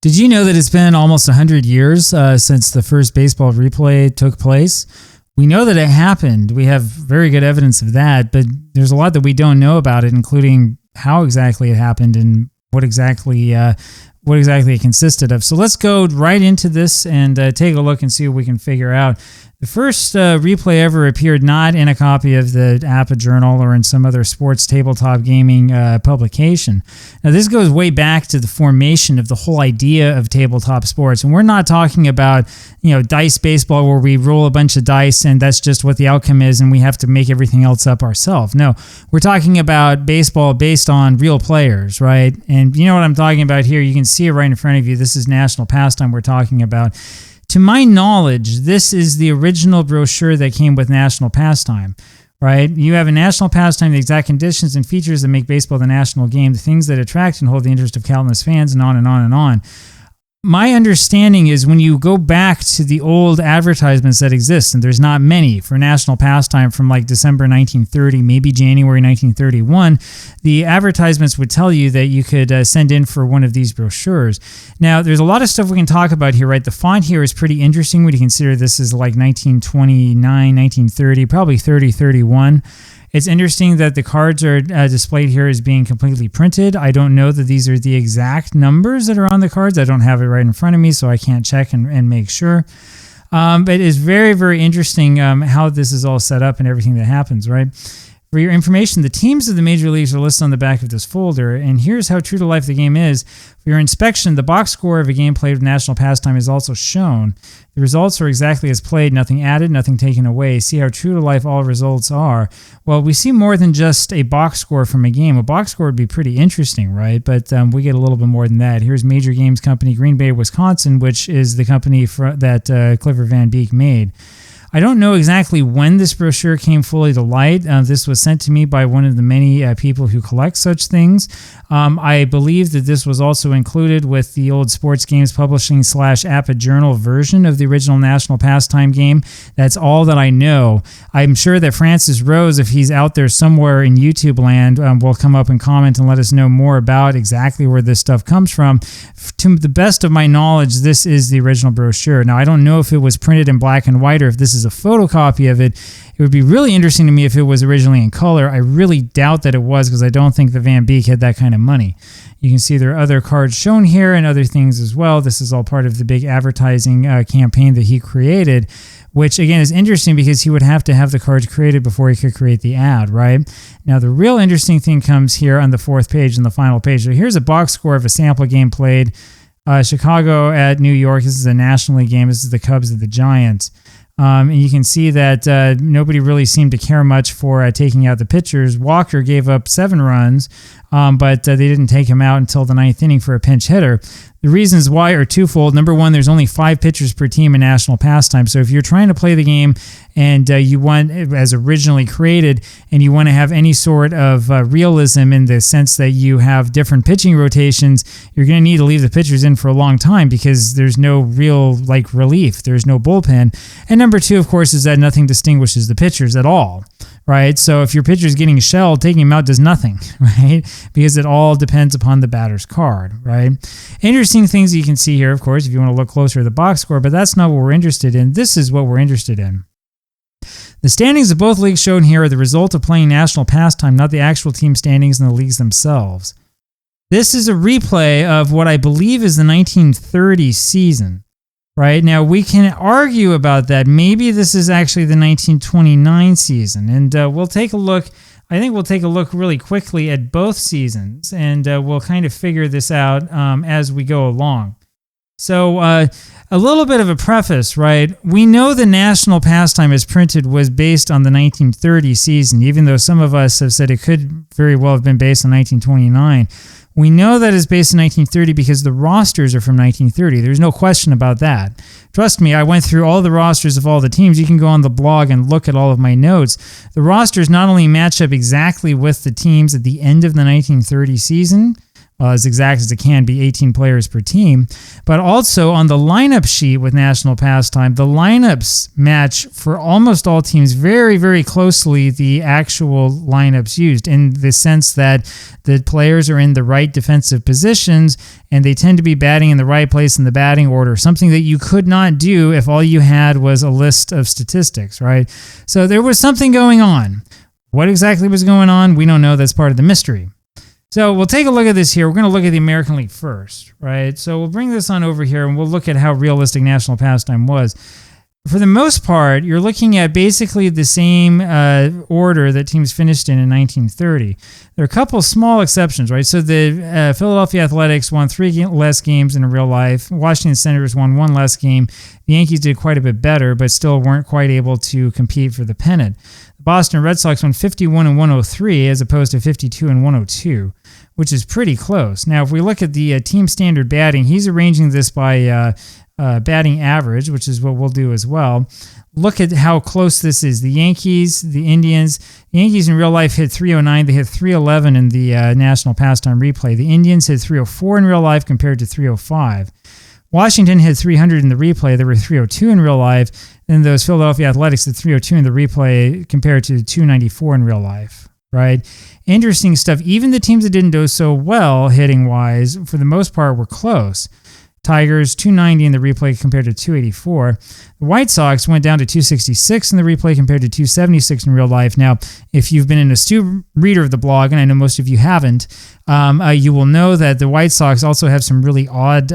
Did you know that it's been almost 100 years since the first baseball replay took place? We know that it happened. We have very good evidence of that, but there's a lot that we don't know about it, including how exactly it happened and what exactly it consisted of. So let's go right into this and take a look and see what we can figure out. The first replay ever appeared not in a copy of the APBA journal or in some other sports tabletop gaming publication. Now, this goes way back to the formation of the whole idea of tabletop sports. And we're not talking about, dice baseball where we roll a bunch of dice and that's just what the outcome is and we have to make everything else up ourselves. No, we're talking about baseball based on real players, right? And you know what I'm talking about here. You can see it right in front of you. This is National Pastime we're talking about. To my knowledge, this is the original brochure that came with National Pastime, right? You have a National Pastime, the exact conditions and features that make baseball the national game, the things that attract and hold the interest of countless fans, and on and on and on. My understanding is when you go back to the old advertisements that exist, and there's not many for National Pastime from like December 1930, maybe January 1931, the advertisements would tell you that you could send in for one of these brochures. Now, there's a lot of stuff we can talk about here, right? The font here is pretty interesting when you consider this is like 1929, 1930, probably 30, 31. It's interesting that the cards are displayed here as being completely printed. I don't know that these are the exact numbers that are on the cards. I don't have it right in front of me, so I can't check and make sure. But it's very, very interesting how this is all set up and everything that happens, right? For your information, the teams of the major leagues are listed on the back of this folder, and here's how true to life the game is. For your inspection, the box score of a game played with National Pastime is also shown. The results are exactly as played, nothing added, nothing taken away. See how true to life all results are. Well, we see more than just a box score from a game. A box score would be pretty interesting, right? But we get a little bit more than that. Here's Major Games Company, Green Bay, Wisconsin, which is the company that Clifford Van Beek made. I don't know exactly when this brochure came fully to light. This was sent to me by one of the many people who collect such things. I believe that this was also included with the old Sports Games Publishing / APBA Journal version of the original National Pastime game. That's all that I know. I'm sure that Francis Rose, if he's out there somewhere in YouTube land, will come up and comment and let us know more about exactly where this stuff comes from. To the best of my knowledge, this is the original brochure. Now, I don't know if it was printed in black and white or if this is a photocopy of it. It would be really interesting to me if it was originally in color. I really doubt that it was because I don't think the Van Beek had that kind of money. You can see there are other cards shown here and other things as well. This is all part of the big advertising campaign that he created, which again is interesting because he would have to have the cards created before he could create the ad, right? Now, the real interesting thing comes here on the fourth page and the final page. So here's a box score of a sample game played. Chicago at New York. This is a National League game. This is the Cubs at the Giants. And you can see that nobody really seemed to care much for taking out the pitchers. Walker gave up 7 runs, but they didn't take him out until the 9th inning for a pinch hitter. The reasons why are twofold. Number one, there's only 5 pitchers per team in National Pastime. So if you're trying to play the game and you want, as originally created, and you want to have any sort of realism in the sense that you have different pitching rotations, you're going to need to leave the pitchers in for a long time because there's no real relief. There's no bullpen. And number two, of course, is that nothing distinguishes the pitchers at all. Right? So if your pitcher's getting shelled, taking him out does nothing, right? Because it all depends upon the batter's card, right? Interesting things that you can see here, of course, if you want to look closer at the box score, but that's not what we're interested in. This is what we're interested in. The standings of both leagues shown here are the result of playing National Pastime, not the actual team standings in the leagues themselves. This is a replay of what I believe is the 1930 season. Right? Now, we can argue about that. Maybe this is actually the 1929 season. And we'll take a look. I think we'll take a look really quickly at both seasons. And we'll kind of figure this out as we go along. So a little bit of a preface, right? We know the National Pastime as printed was based on the 1930 season, even though some of us have said it could very well have been based on 1929. We know that it's based in 1930 because the rosters are from 1930. There's no question about that. Trust me, I went through all the rosters of all the teams. You can go on the blog and look at all of my notes. The rosters not only match up exactly with the teams at the end of the 1930 season, as exact as it can be, 18 players per team. But also on the lineup sheet with National Pastime, the lineups match for almost all teams very, very closely the actual lineups used, in the sense that the players are in the right defensive positions and they tend to be batting in the right place in the batting order, something that you could not do if all you had was a list of statistics, right? So there was something going on. What exactly was going on? We don't know. That's part of the mystery. So we'll take a look at this here. We're going to look at the American League first, right? So we'll bring this on over here and we'll look at how realistic National Pastime was. For the most part, you're looking at basically the same order that teams finished in 1930. There are a couple small exceptions, right? So the Philadelphia Athletics won 3 less games in real life. Washington Senators won 1 less game. The Yankees did quite a bit better, but still weren't quite able to compete for the pennant. The Boston Red Sox won 51 and 103 as opposed to 52 and 102, which is pretty close. Now, if we look at the team standard batting, he's arranging this by batting average, which is what we'll do as well. Look at how close this is. The Yankees, the Indians. The Yankees in real life hit 309. They hit 311 in the National Pastime replay. The Indians hit 304 in real life compared to 305. Washington hit 300 in the replay. There were 302 in real life. And those Philadelphia Athletics hit 302 in the replay compared to 294 in real life, right? Interesting stuff. Even the teams that didn't do so well hitting-wise, for the most part, were close. Tigers, 290 in the replay compared to 284. The White Sox went down to 266 in the replay compared to 276 in real life. Now, if you've been an astute reader of the blog, and I know most of you haven't, you will know that the White Sox also have some really odd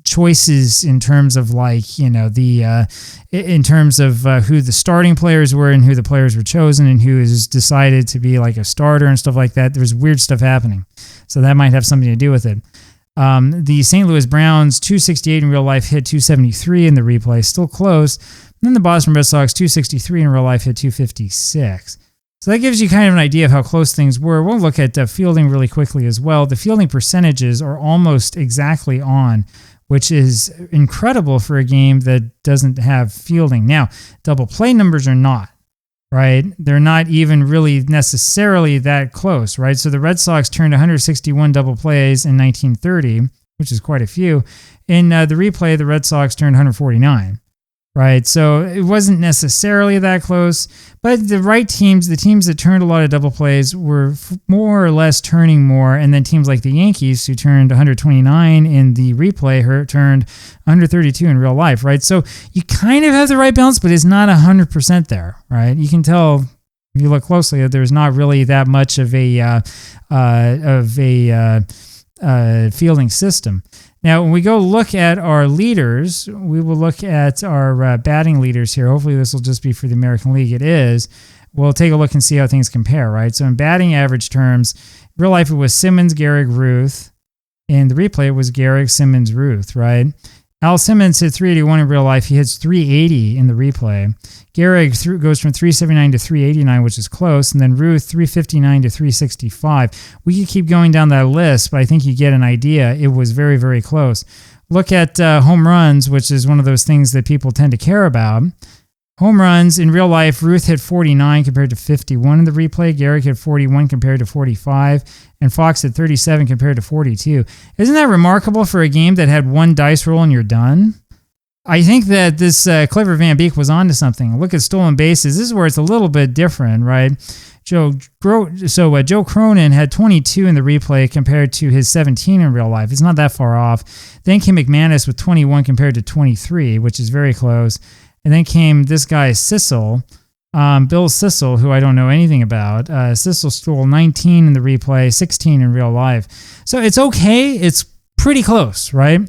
choices in terms of, like, you know, in terms of who the starting players were and who the players were chosen and who is decided to be like a starter and stuff like that. There's weird stuff happening. So that might have something to do with it. The St. Louis Browns, 268 in real life, hit 273 in the replay, still close. And then the Boston Red Sox, 263 in real life, hit 256. So that gives you kind of an idea of how close things were. We'll look at fielding really quickly as well. The fielding percentages are almost exactly on, which is incredible for a game that doesn't have fielding. Now, double play numbers are not. Right? They're not even really necessarily that close, right? So the Red Sox turned 161 double plays in 1930, which is quite a few. In the replay, the Red Sox turned 149, right? So it wasn't necessarily that close, but the right teams, the teams that turned a lot of double plays, were more or less turning more, and then teams like the Yankees, who turned 129 in the replay, turned 132 in real life, right? So you kind of have the right balance, but it's not 100% there, right? You can tell if you look closely that there's not really that much of a fielding system. Now, when we go look at our leaders, we will look at our batting leaders here. Hopefully this will just be for the American League. It is. We'll take a look and see how things compare, right? So in batting average terms, in real life it was Simmons, Gehrig, Ruth. In the replay it was Gehrig, Simmons, Ruth, right? Al Simmons hit 381 in real life. He hits 380 in the replay. Gehrig goes from 379 to 389, which is close. And then Ruth, 359 to 365. We could keep going down that list, but I think you get an idea. It was very, very close. Look at home runs, which is one of those things that people tend to care about. Home runs, in real life, Ruth hit 49 compared to 51 in the replay. Gehrig hit 41 compared to 45. And Fox hit 37 compared to 42. Isn't that remarkable for a game that had one dice roll and you're done? I think that this Clifford Van Beek was onto something. Look at stolen bases. This is where it's a little bit different, right? Joe Cronin had 22 in the replay compared to his 17 in real life. It's not that far off. Then came McManus with 21 compared to 23, which is very close. And then came this guy, Sissel, Bill Sissel, who I don't know anything about. Sissel stole 19 in the replay, 16 in real life. So it's okay. It's pretty close, right?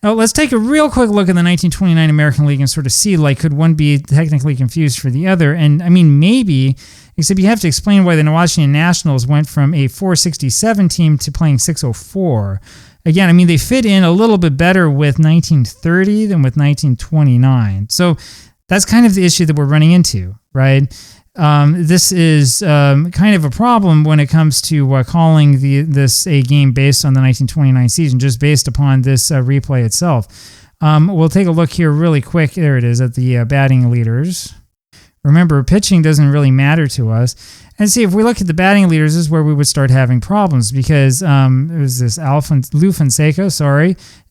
Now, let's take a real quick look at the 1929 American League and sort of see, like, could one be technically confused for the other? And, I mean, maybe, except you have to explain why the Washington Nationals went from a 467 team to playing 604. Again, I mean, they fit in a little bit better with 1930 than with 1929. So that's kind of the issue that we're running into, right? This is kind of a problem when it comes to calling this a game based on the 1929 season, just based upon this replay itself. We'll take a look here really quick. There it is at the batting leaders. Remember, pitching doesn't really matter to us. And see, if we look at the batting leaders, this is where we would start having problems because it was this Lou Fonseca,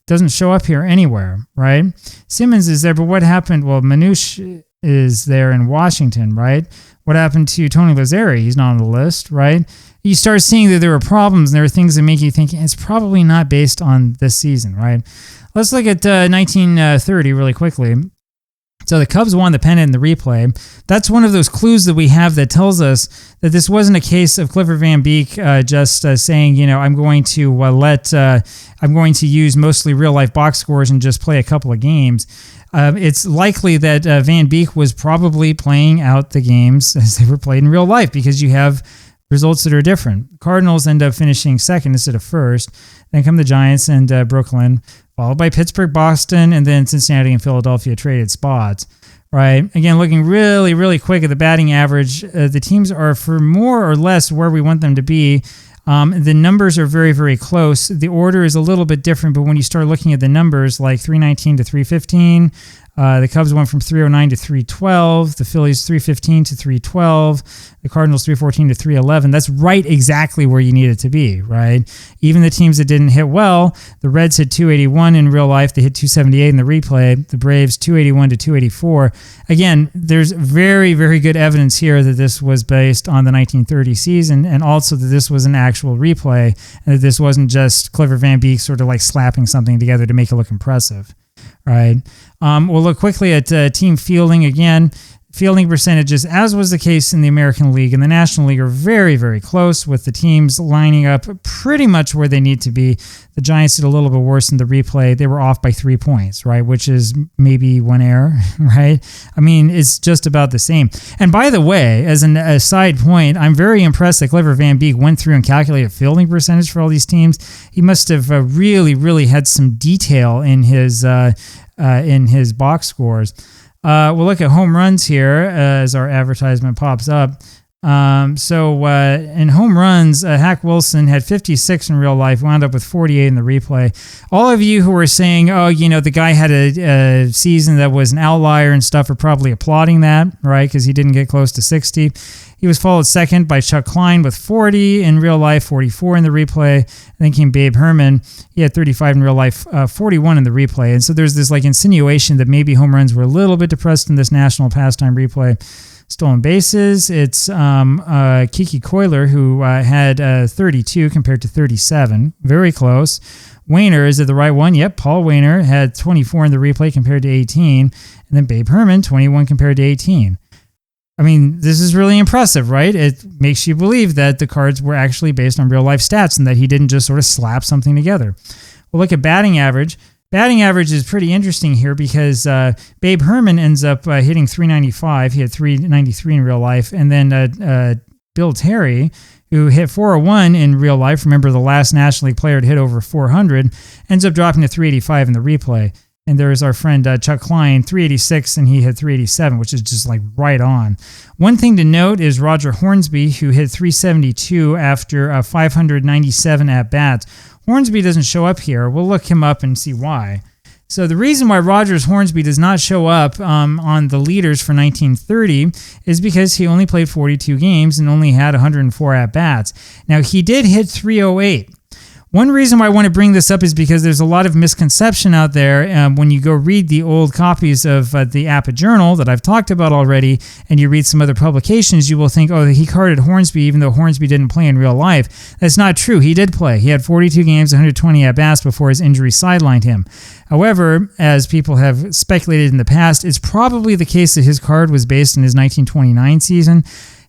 doesn't show up here anywhere, right? Simmons is there, but what happened? Well, Manouche is there in Washington, right? What happened to Tony Lazzeri? He's not on the list, right? You start seeing that there are problems and there are things that make you think it's probably not based on this season, right? Let's look at 1930 really quickly. So the Cubs won the pennant in the replay. That's one of those clues that we have that tells us that this wasn't a case of Clifford Van Beek just saying, I'm going to use mostly real life box scores and just play a couple of games. It's likely that Van Beek was probably playing out the games as they were played in real life because you have results that are different. Cardinals end up finishing second instead of first. Then come the Giants and Brooklyn, followed by Pittsburgh, Boston, and then Cincinnati and Philadelphia traded spots, right? Again, looking really, really quick at the batting average, the teams are for more or less where we want them to be. The numbers are very, very close. The order is a little bit different, but when you start looking at the numbers like 319 to 315, the Cubs went from 309 to 312. The Phillies 315 to 312. The Cardinals 314 to 311. That's right exactly where you need it to be, right? Even the teams that didn't hit well, the Reds hit 281 in real life. They hit 278 in the replay. The Braves 281 to 284. Again, there's very, very good evidence here that this was based on the 1930 season and also that this was an actual replay and that this wasn't just Clifford Van Beek sort of like slapping something together to make it look impressive. Right. We'll look quickly at team fielding again. Fielding percentages, as was the case in the American League and the National League, are very, very close with the teams lining up pretty much where they need to be. The Giants did a little bit worse in the replay. They were off by 3 points, right? Which is maybe one error, right? I mean, it's just about the same. And by the way, as a side point, I'm very impressed that Clifford Van Beek went through and calculated fielding percentage for all these teams. He must have really, really had some detail in his box scores. We'll look at home runs here as our advertisement pops up. In home runs, Hack Wilson had 56 in real life, wound up with 48 in the replay. All of you who are saying, the guy had a season that was an outlier and stuff are probably applauding that, right? Because he didn't get close to 60. He was followed second by Chuck Klein with 40 in real life, 44 in the replay. And then came Babe Herman. He had 35 in real life, 41 in the replay. And so there's this like insinuation that maybe home runs were a little bit depressed in this national pastime replay. Stolen bases, it's Kiki Coiler who had 32 compared to 37. Very close. Wayner, is it the right one? Yep, Paul Wayner had 24 in the replay compared to 18. And then Babe Herman, 21 compared to 18. I mean, this is really impressive, right? It makes you believe that the cards were actually based on real life stats and that he didn't just sort of slap something together. We'll look at batting average. Batting average is pretty interesting here because Babe Herman ends up hitting 395. He had 393 in real life. And then Bill Terry, who hit 401 in real life, remember the last National League player to hit over 400, ends up dropping to 385 in the replay. And there's our friend Chuck Klein, 386, and he hit 387, which is just like right on. One thing to note is Roger Hornsby, who hit 372 after 597 at-bats. Hornsby doesn't show up here. We'll look him up and see why. So the reason why Rogers Hornsby does not show up on the leaders for 1930 is because he only played 42 games and only had 104 at-bats. Now, he did hit 308. One reason why I want to bring this up is because there's a lot of misconception out there when you go read the old copies of the APBA journal that I've talked about already, and you read some other publications, you will think, oh, he carded Hornsby even though Hornsby didn't play in real life. That's not true. He did play. He had 42 games, 120 at-bats before his injury sidelined him. However, as people have speculated in the past, it's probably the case that his card was based on his 1929 season,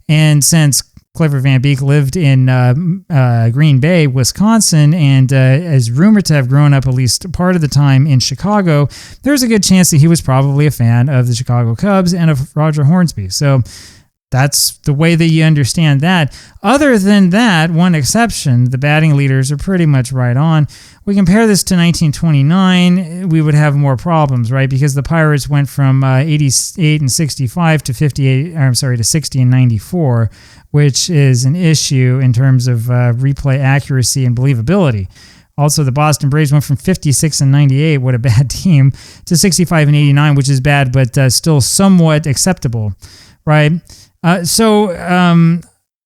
and since Clifford Van Beek lived in Green Bay, Wisconsin, and is rumored to have grown up at least part of the time in Chicago, there's a good chance that he was probably a fan of the Chicago Cubs and of Roger Hornsby. So that's the way that you understand that. Other than that, one exception, the batting leaders are pretty much right on. We compare this to 1929, we would have more problems, right? Because the Pirates went from 88 and 65 to 60 and 94, which is an issue in terms of replay accuracy and believability. Also, the Boston Braves went from 56 and 98, what a bad team, to 65 and 89, which is bad, but still somewhat acceptable. right?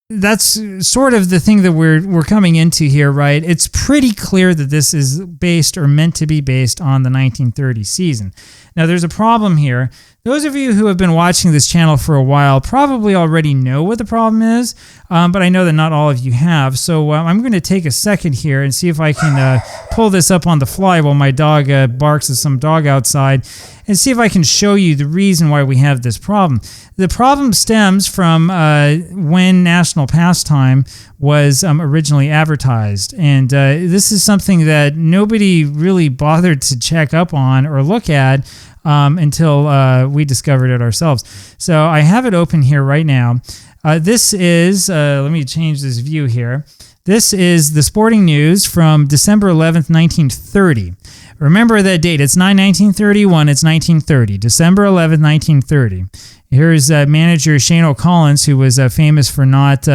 That's sort of the thing that we're coming into here, right? It's pretty clear that this is based or meant to be based on the 1930 season. Now, there's a problem here. Those of you who have been watching this channel for a while probably already know what the problem is, but I know that not all of you have. So I'm going to take a second here and see if I can pull this up on the fly while my dog barks at some dog outside, and see if I can show you the reason why we have this problem. The problem stems from when National Pastime was originally advertised, and this is something that nobody really bothered to check up on or look at until we discovered it ourselves. So I have it open here right now. This is, let me change this view here. This is the sporting news from December 11th, 1930. Remember that date. It's not 1931, it's 1930. December 11th, 1930. Here's manager Shane O'Collins, who was famous for not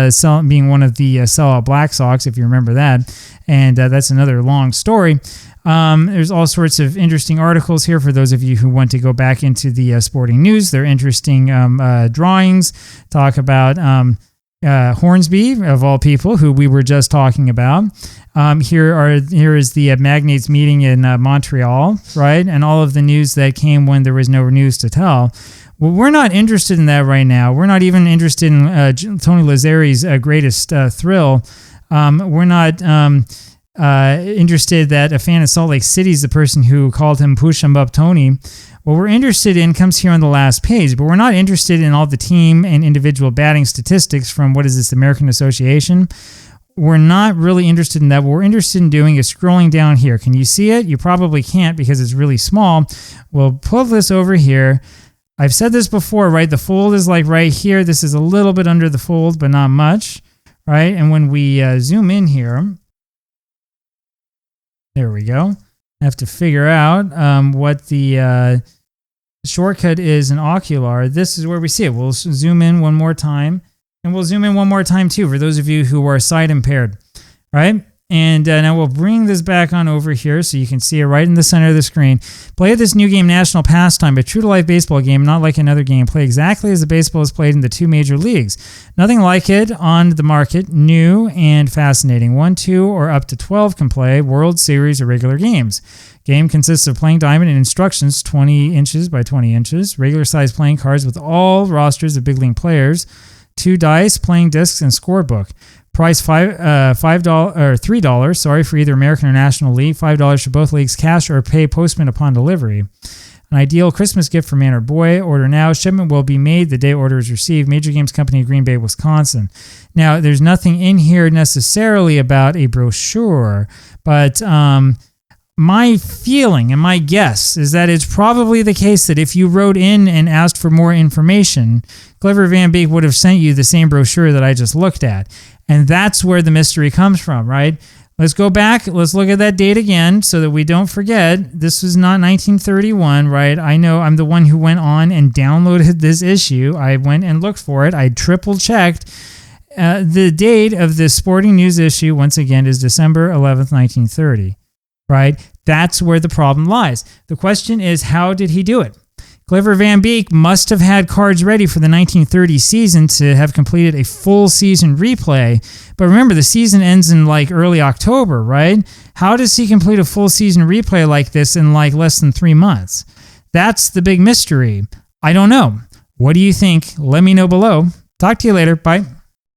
being one of the sellout Black Sox, if you remember that. And that's another long story. There's all sorts of interesting articles here for those of you who want to go back into the sporting news. They're interesting drawings, talk about Hornsby, of all people, who we were just talking about. Here is the magnates meeting in Montreal, right? And all of the news that came when there was no news to tell. Well, we're not interested in that right now. We're not even interested in Tony Lazzari's greatest thrill. We're not interested that a fan of Salt Lake City is the person who called him Push 'em Up Tony. What we're interested in comes here on the last page, but we're not interested in all the team and individual batting statistics from, what is this, the American Association? We're not really interested in that. What we're interested in doing is scrolling down here. Can you see it? You probably can't because it's really small. We'll pull this over here. I've said this before, right? The fold is like right here. This is a little bit under the fold, but not much, right? And when we zoom in here, there we go. I have to figure out what the shortcut is in Ocular. This is where we see it. We'll zoom in one more time, and we'll zoom in one more time too for those of you who are sight impaired, right? And now we'll bring this back on over here so you can see it right in the center of the screen. Play this new game, National Pastime, a true-to-life baseball game, not like another game. Play exactly as the baseball is played in the two major leagues. Nothing like it on the market, new and fascinating. 1, 2, or up to 12 can play World Series or regular games. Game consists of playing diamond and instructions, 20 inches by 20 inches, regular-sized playing cards with all rosters of big league players, 2 dice, playing discs, and scorebook. Price $3 for either American or National League, $5 for both leagues, cash or pay postman upon delivery. An ideal Christmas gift for man or boy. Order now. Shipment will be made the day order is received. Major Games Company, Green Bay, Wisconsin. Now, there's nothing in here necessarily about a brochure, but my feeling and my guess is that it's probably the case that if you wrote in and asked for more information, Clifford Van Beek would have sent you the same brochure that I just looked at. And that's where the mystery comes from, right? Let's go back. Let's look at that date again so that we don't forget. This was not 1931, right? I know I'm the one who went on and downloaded this issue. I went and looked for it. I triple checked. The date of this sporting news issue, once again, is December 11th, 1930, right? That's where the problem lies. The question is, how did he do it? Clifford Van Beek must have had cards ready for the 1930 season to have completed a full season replay. But remember, the season ends in like early October, right? How does he complete a full season replay like this in like less than 3 months? That's the big mystery. I don't know. What do you think? Let me know below. Talk to you later. Bye.